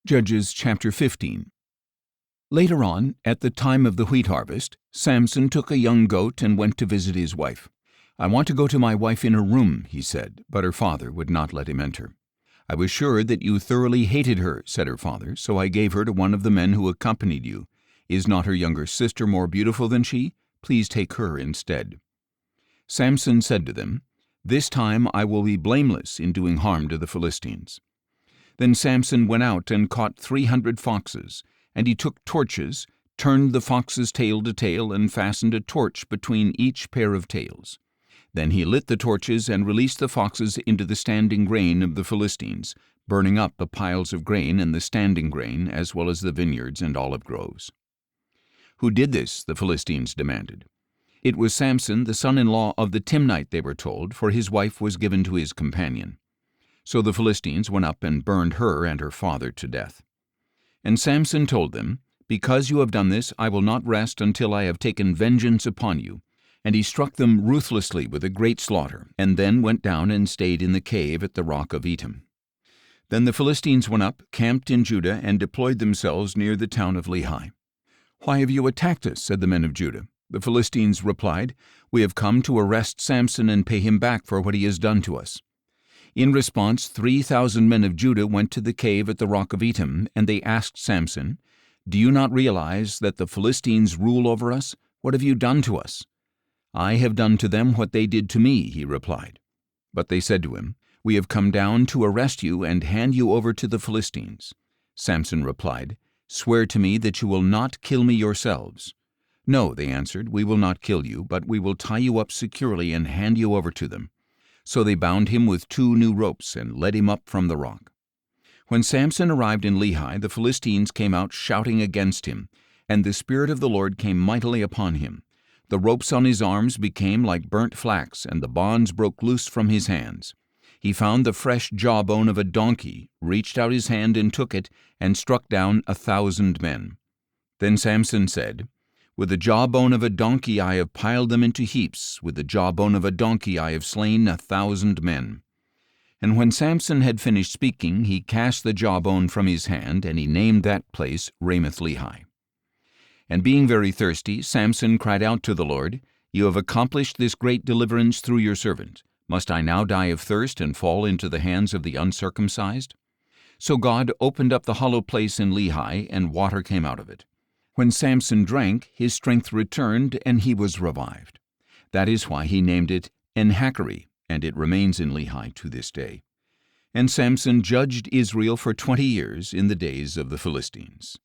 Judges chapter 15. Later on, at the time of the wheat harvest, Samson took a young goat and went to visit his wife. "I want to go to my wife in her room," he said, but her father would not let him enter. "I was sure that you thoroughly hated her," said her father, "so I gave her to one of the men who accompanied you. Is not her younger sister more beautiful than she? Please take her instead." Samson said to them, "This time I will be blameless in doing harm to the Philistines." Then Samson went out and caught 300 foxes, and he took torches, turned the fox's tail to tail, and fastened a torch between each pair of tails. Then he lit the torches and released the foxes into the standing grain of the Philistines, burning up the piles of grain and the standing grain, as well as the vineyards and olive groves. "Who did this?" the Philistines demanded. "It was Samson, the son-in-law of the Timnite," they were told, for his wife was given to his companion. So the Philistines went up and burned her and her father to death. And Samson told them, "Because you have done this, I will not rest until I have taken vengeance upon you." And he struck them ruthlessly with a great slaughter, and then went down and stayed in the cave at the rock of Etam. Then the Philistines went up, camped in Judah, and deployed themselves near the town of Lehi. "Why have you attacked us?" said the men of Judah. The Philistines replied, "We have come to arrest Samson and pay him back for what he has done to us." In response, 3,000 men of Judah went to the cave at the rock of Etam, and they asked Samson, "Do you not realize that the Philistines rule over us? What have you done to us?" "I have done to them what they did to me," he replied. But they said to him, "We have come down to arrest you and hand you over to the Philistines." Samson replied, "Swear to me that you will not kill me yourselves." "No," they answered, "we will not kill you, but we will tie you up securely and hand you over to them." So they bound him with 2 new ropes and led him up from the rock. When Samson arrived in Lehi, the Philistines came out shouting against him, and the Spirit of the Lord came mightily upon him. The ropes on his arms became like burnt flax, and the bonds broke loose from his hands. He found the fresh jawbone of a donkey, reached out his hand and took it, and struck down 1,000 men. Then Samson said, "With the jawbone of a donkey I have piled them into heaps, with the jawbone of a donkey I have slain 1,000 men." And when Samson had finished speaking, he cast the jawbone from his hand, and he named that place Ramath-Lehi. And being very thirsty, Samson cried out to the Lord, "You have accomplished this great deliverance through your servant. Must I now die of thirst and fall into the hands of the uncircumcised?" So God opened up the hollow place in Lehi, and water came out of it. When Samson drank, his strength returned, and he was revived. That is why he named it En-Hakkore, and it remains in Lehi to this day. And Samson judged Israel for 20 years in the days of the Philistines.